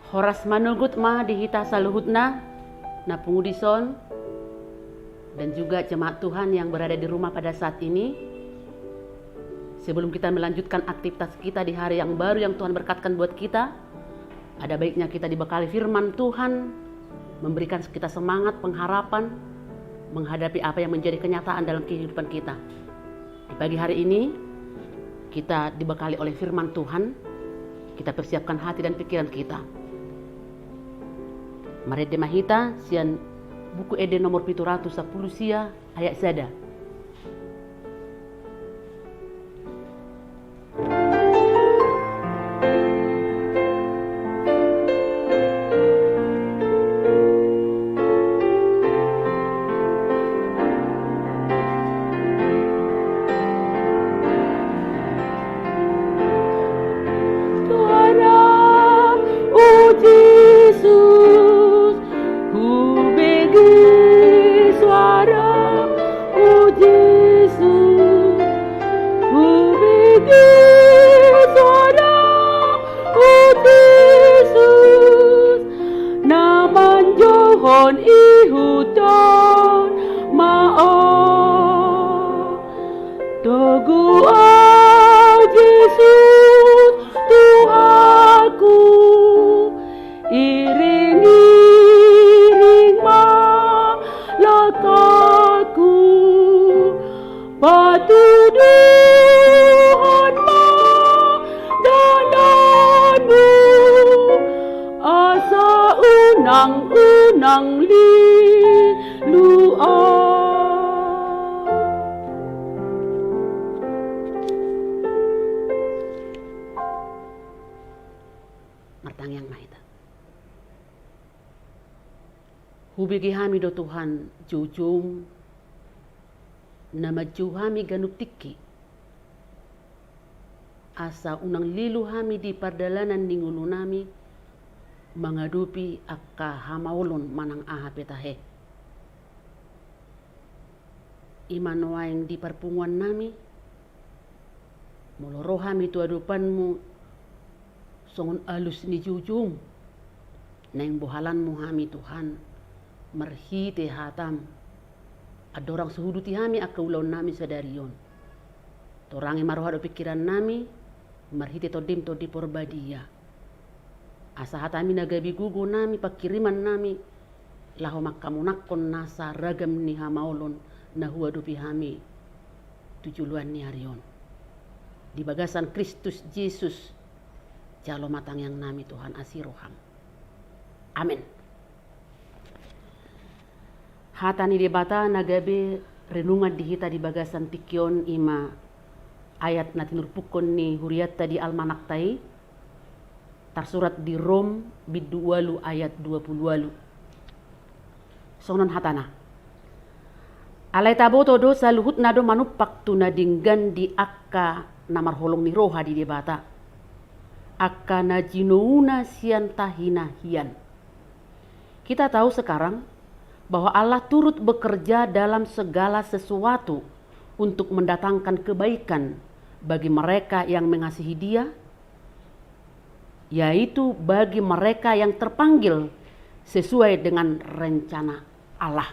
Horas manugut ma dihita saluhutna na pengudison dan juga jemaat Tuhan yang berada di rumah pada saat ini. Sebelum kita melanjutkan aktivitas kita di hari yang baru yang Tuhan berkatkan buat kita, ada baiknya kita dibekali firman Tuhan, memberikan kita semangat, pengharapan, menghadapi apa yang menjadi kenyataan dalam kehidupan kita. Di pagi hari ini, kita dibekali oleh firman Tuhan, kita persiapkan hati dan pikiran kita. Mari demahita sian buku Eden nomor 710 sia ayat sada. Unang lilua. Martang yang mahita. Hubigi hami do Tuhan jujung nama juhami ganuk tiki. Asa unang lilu hami di pardalanan ningulu nami mengadupi akka hamaulun manang aha petahe. Iman waeng di perpunguan nami, molorohami tu adupanmu, songon alus ni jujung, neng bohalanmu hami Tuhan, merhite hatam, adorang sehuduti hami akka ulaun nami sadarion. Torangi marohado pikiran nami, merhite todim todi porbadia. Asa hatami nagabi gugu nami pakiriman nami laho makamunakon nasa ragam ni hamaulon na huadupi hami tujuluan ni harion di bagasan Kristus Yesus jalo matang yang nami Tuhan asiroham. Amin. Hatani debata nagabe renungan dihita di bagasan tikion ima ayat natinurpukon ni huriatta di almanak tai tersurat di Rom bidualu ayat 20 sonon hatana alai tabo todo saluhut nado manupak tunadinggan di akka namar holong ni roha di debata akka najinouna sian tahina hian. Kita tahu sekarang bahwa Allah turut bekerja dalam segala sesuatu untuk mendatangkan kebaikan bagi mereka yang mengasihi Dia, yaitu bagi mereka yang terpanggil sesuai dengan rencana Allah.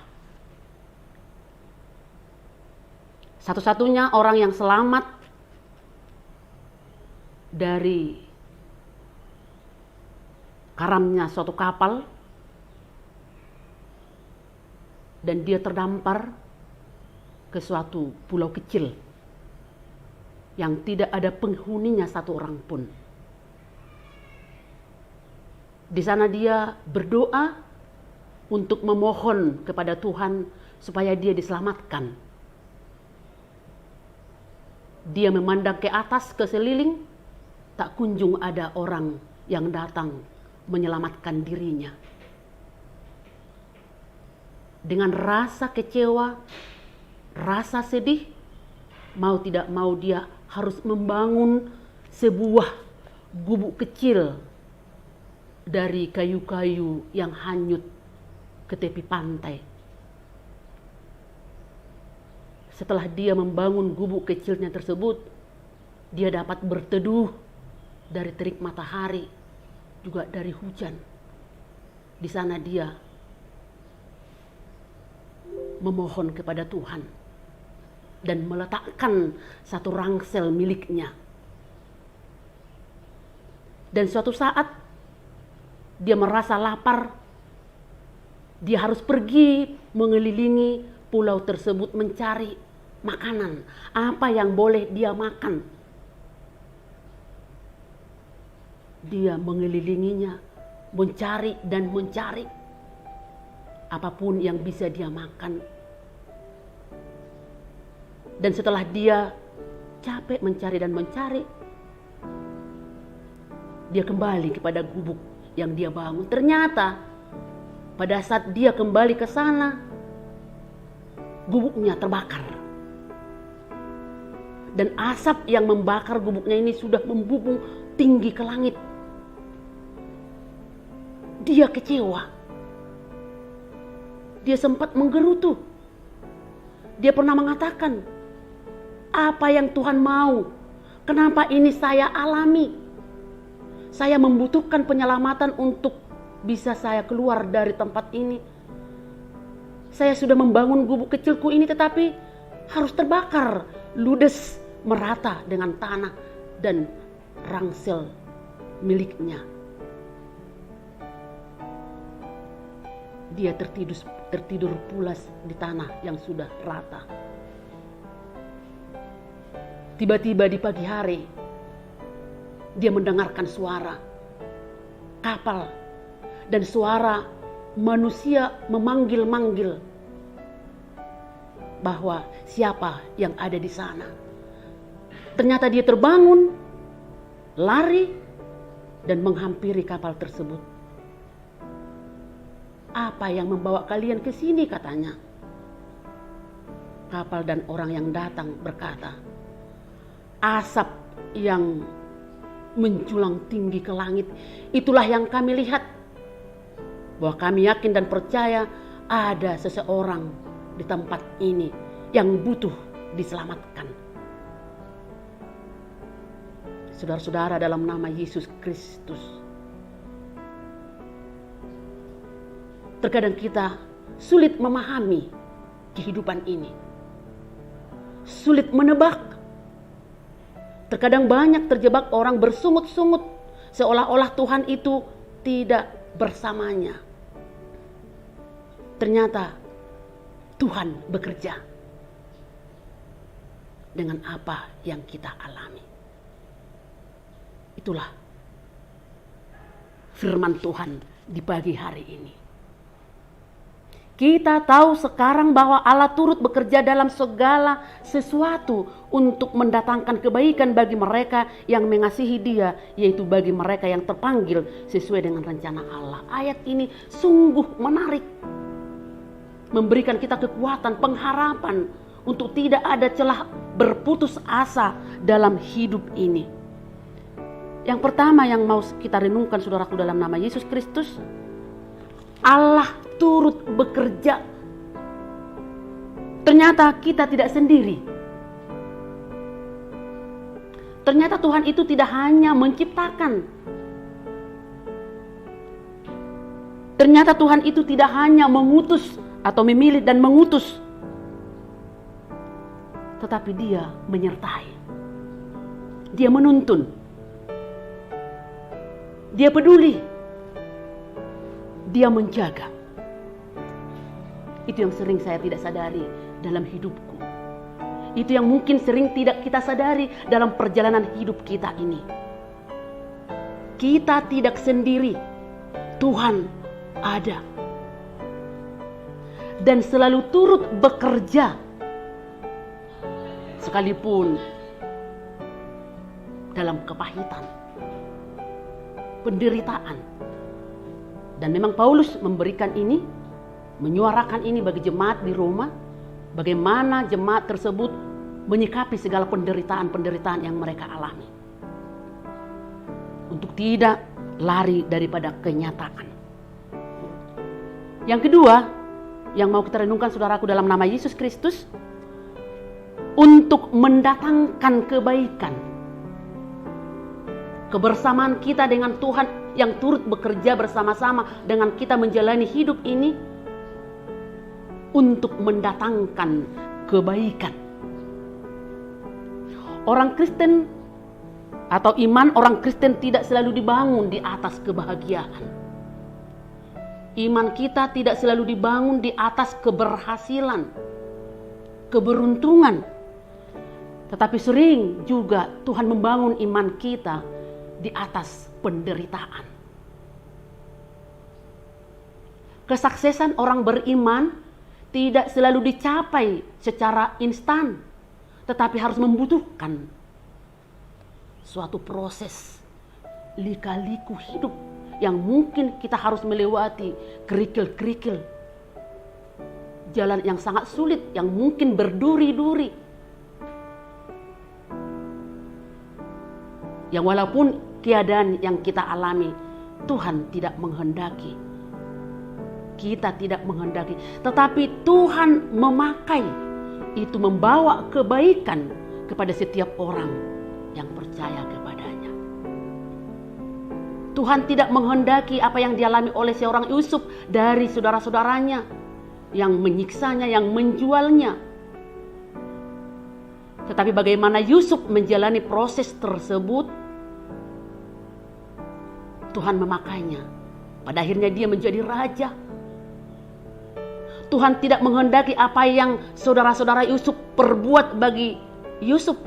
Satu-satunya orang yang selamat dari karamnya suatu kapal dan dia terdampar ke suatu pulau kecil yang tidak ada penghuninya satu orang pun. Di sana dia berdoa untuk memohon kepada Tuhan supaya dia diselamatkan. Dia memandang ke atas, ke seliling, tak kunjung ada orang yang datang menyelamatkan dirinya. Dengan rasa kecewa, rasa sedih, mau tidak mau dia harus membangun sebuah gubuk kecil dari kayu-kayu yang hanyut ke tepi pantai. Setelah dia membangun gubuk kecilnya tersebut, dia dapat berteduh dari terik matahari, juga dari hujan. Di sana dia memohon kepada Tuhan dan meletakkan satu rangsel miliknya. Dan suatu saat dia merasa lapar, dia harus pergi mengelilingi pulau tersebut mencari makanan, apa yang boleh dia makan. Dia mengelilinginya, mencari dan mencari apapun yang bisa dia makan. Dan setelah dia capek mencari dan mencari, dia kembali kepada gubuk yang dia bangun. Ternyata pada saat dia kembali ke sana, gubuknya terbakar. Dan asap yang membakar gubuknya ini sudah membumbung tinggi ke langit. Dia kecewa. Dia sempat menggerutu. Dia pernah mengatakan, apa yang Tuhan mau? Kenapa ini saya alami? Saya membutuhkan penyelamatan untuk bisa saya keluar dari tempat ini. Saya sudah membangun gubuk kecilku ini tetapi harus terbakar, ludes, merata dengan tanah dan rangsel miliknya. Dia tertidur pulas di tanah yang sudah rata. Tiba-tiba di pagi hari, dia mendengarkan suara kapal dan suara manusia memanggil-manggil bahwa siapa yang ada di sana. Ternyata dia terbangun, lari, dan menghampiri kapal tersebut. Apa yang membawa kalian ke sini, katanya. Kapal dan orang yang datang berkata, asap yang menjulang tinggi ke langit, itulah yang kami lihat. Bahwa kami yakin dan percaya ada seseorang di tempat ini yang butuh diselamatkan. Saudara-saudara, dalam nama Yesus Kristus, terkadang kita sulit memahami kehidupan ini, sulit menebak. Terkadang banyak terjebak orang bersungut-sungut seolah-olah Tuhan itu tidak bersamanya. Ternyata Tuhan bekerja dengan apa yang kita alami. Itulah firman Tuhan di pagi hari ini. Kita tahu sekarang bahwa Allah turut bekerja dalam segala sesuatu untuk mendatangkan kebaikan bagi mereka yang mengasihi Dia, yaitu bagi mereka yang terpanggil sesuai dengan rencana Allah. Ayat ini sungguh menarik, memberikan kita kekuatan, pengharapan untuk tidak ada celah berputus asa dalam hidup ini. Yang pertama yang mau kita renungkan, saudaraku, dalam nama Yesus Kristus, Allah turut bekerja. Ternyata kita tidak sendiri. Ternyata Tuhan itu tidak hanya menciptakan. Ternyata Tuhan itu tidak hanya mengutus atau memilih dan mengutus, tetapi Dia menyertai. Dia menuntun. Dia peduli. Dia menjaga. Itu yang sering saya tidak sadari dalam hidupku. Itu yang mungkin sering tidak kita sadari dalam perjalanan hidup kita ini. Kita tidak sendiri. Tuhan ada. Dan selalu turut bekerja. Sekalipun dalam kepahitan, penderitaan. Dan memang Paulus memberikan ini, menyuarakan ini bagi jemaat di Roma, bagaimana jemaat tersebut menyikapi segala penderitaan-penderitaan yang mereka alami. Untuk tidak lari daripada kenyataan. Yang kedua, yang mau kita renungkan, saudaraku, dalam nama Yesus Kristus, untuk mendatangkan kebaikan. Kebersamaan kita dengan Tuhan yang turut bekerja bersama-sama dengan kita menjalani hidup ini untuk mendatangkan kebaikan. Orang Kristen atau iman orang Kristen tidak selalu dibangun di atas kebahagiaan. Iman kita tidak selalu dibangun di atas keberhasilan, keberuntungan. Tetapi sering juga Tuhan membangun iman kita di atas penderitaan. Kesuksesan orang beriman tidak selalu dicapai secara instan, tetapi harus membutuhkan suatu proses lika-liku hidup yang mungkin kita harus melewati kerikil-kerikil, jalan yang sangat sulit, yang mungkin berduri-duri. Yang walaupun keadaan yang kita alami, Tuhan tidak menghendaki, kita tidak menghendaki, tetapi Tuhan memakai itu membawa kebaikan kepada setiap orang yang percaya kepadanya. Tuhan tidak menghendaki apa yang dialami oleh seorang Yusuf dari saudara-saudaranya yang menyiksanya, yang menjualnya. Tetapi bagaimana Yusuf menjalani proses tersebut, Tuhan memakainya. Pada akhirnya dia menjadi raja. Tuhan tidak menghendaki apa yang saudara-saudara Yusuf perbuat bagi Yusuf,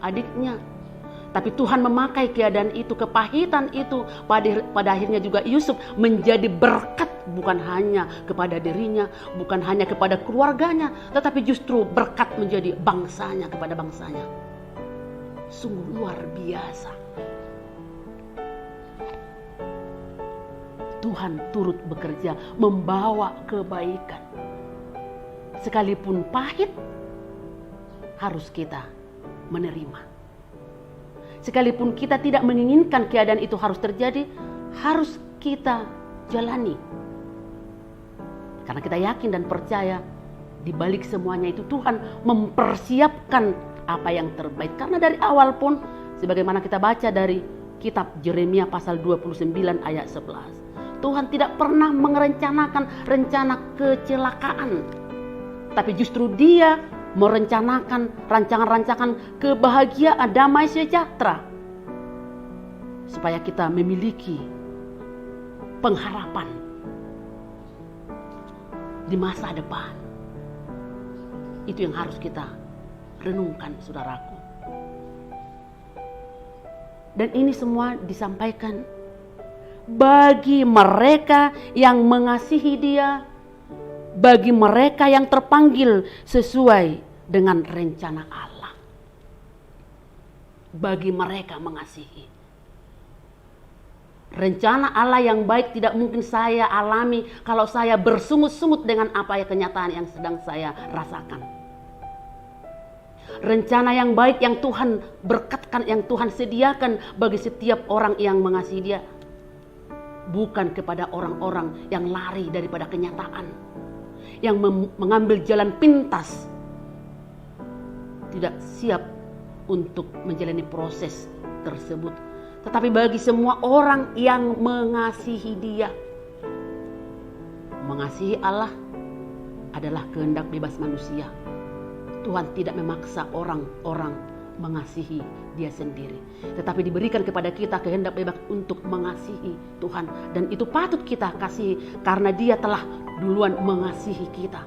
adiknya. Tapi Tuhan memakai keadaan itu, kepahitan itu, pada akhirnya juga Yusuf menjadi berkat bukan hanya kepada dirinya, bukan hanya kepada keluarganya, tetapi justru berkat menjadi bangsanya, kepada bangsanya. Sungguh luar biasa. Tuhan turut bekerja membawa kebaikan. Sekalipun pahit, harus kita menerima. Sekalipun kita tidak menginginkan keadaan itu harus terjadi, harus kita jalani. Karena kita yakin dan percaya di balik semuanya itu Tuhan mempersiapkan apa yang terbaik. Karena dari awal pun, sebagaimana kita baca dari kitab Yeremia pasal 29 ayat 11. Tuhan tidak pernah merencanakan rencana kecelakaan. Tapi justru Dia merencanakan rancangan-rancangan kebahagiaan, damai sejahtera, supaya kita memiliki pengharapan di masa depan. Itu yang harus kita renungkan, saudaraku. Dan ini semua disampaikan bagi mereka yang mengasihi Dia, bagi mereka yang terpanggil sesuai dengan rencana Allah. Bagi mereka mengasihi. Rencana Allah yang baik tidak mungkin saya alami kalau saya bersungut-sungut dengan apa ya kenyataan yang sedang saya rasakan. Rencana yang baik yang Tuhan berkatkan, yang Tuhan sediakan bagi setiap orang yang mengasihi Dia, bukan kepada orang-orang yang lari daripada kenyataan, yang mengambil jalan pintas, tidak siap untuk menjalani proses tersebut. Tetapi bagi semua orang yang mengasihi Dia. Mengasihi Allah adalah kehendak bebas manusia. Tuhan tidak memaksa orang-orang mengasihi Dia sendiri, tetapi diberikan kepada kita kehendak bebas untuk mengasihi Tuhan. Dan itu patut kita kasihi karena Dia telah duluan mengasihi kita.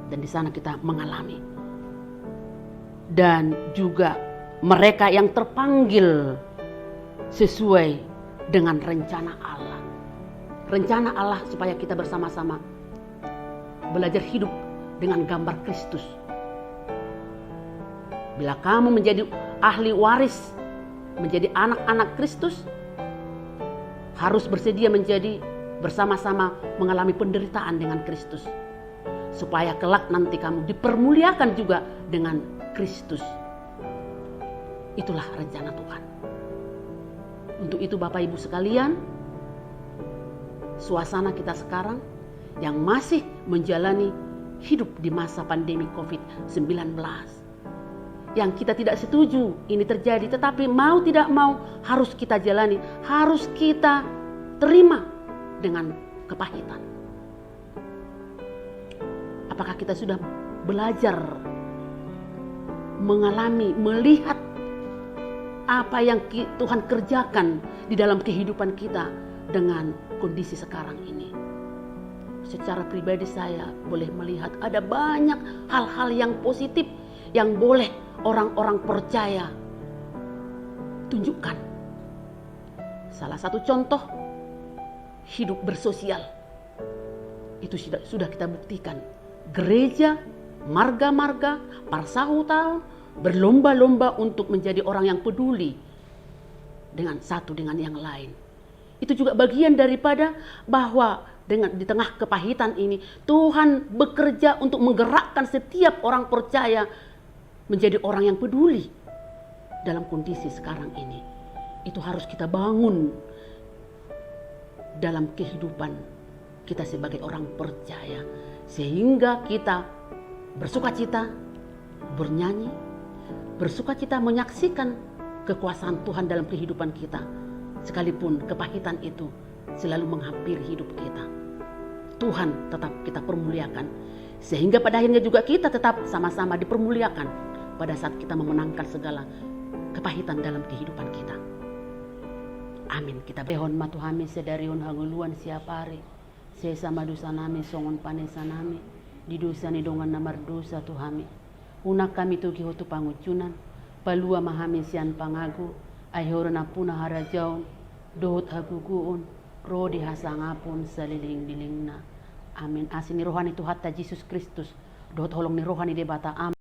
Dan di sana kita mengalami. Dan juga mereka yang terpanggil sesuai dengan rencana Allah. Rencana Allah supaya kita bersama-sama belajar hidup dengan gambar Kristus. Bila kamu menjadi ahli waris, menjadi anak-anak Kristus, harus bersedia menjadi bersama-sama mengalami penderitaan dengan Kristus. Supaya kelak nanti kamu dipermuliakan juga dengan Kristus. Itulah rencana Tuhan. Untuk itu Bapak Ibu sekalian, suasana kita sekarang yang masih menjalani hidup di masa pandemi COVID-19, yang kita tidak setuju ini terjadi, tetapi mau tidak mau harus kita jalani, harus kita terima dengan kepahitan. Apakah kita sudah belajar mengalami, melihat apa yang Tuhan kerjakan di dalam kehidupan kita dengan kondisi sekarang ini? Secara pribadi saya boleh melihat ada banyak hal-hal yang positif yang boleh orang-orang percaya tunjukkan. Salah satu contoh, hidup bersosial. Itu sudah kita buktikan. Gereja, marga-marga, parsahutal berlomba-lomba untuk menjadi orang yang peduli dengan satu dengan yang lain. Itu juga bagian daripada bahwa di tengah kepahitan ini Tuhan bekerja untuk menggerakkan setiap orang percaya menjadi orang yang peduli dalam kondisi sekarang ini. Itu harus kita bangun dalam kehidupan kita sebagai orang percaya, sehingga kita bersukacita, bernyanyi, bersukacita menyaksikan kekuasaan Tuhan dalam kehidupan kita, sekalipun kepahitan itu selalu menghampiri hidup kita. Tuhan tetap kita permuliakan, sehingga pada akhirnya juga kita tetap sama-sama dipermuliakan pada saat kita memenangkan segala kepahitan dalam kehidupan kita. Amin. Kita behon matuhami sedarion hanguluan siapari, sesama dosa nami songon panesa nami, di dosa ni dongan namar dosa tuhami. Unak kami tugi hotu pangucunan, palua mahami sian pangagu, ayhorna puna harajaun, dohot haguguun, rodi hasangapun saliling dilingna. Amin. Asin ni rohani Tuhan ta Yesus Kristus, dohot holong ni rohani debata. Amin.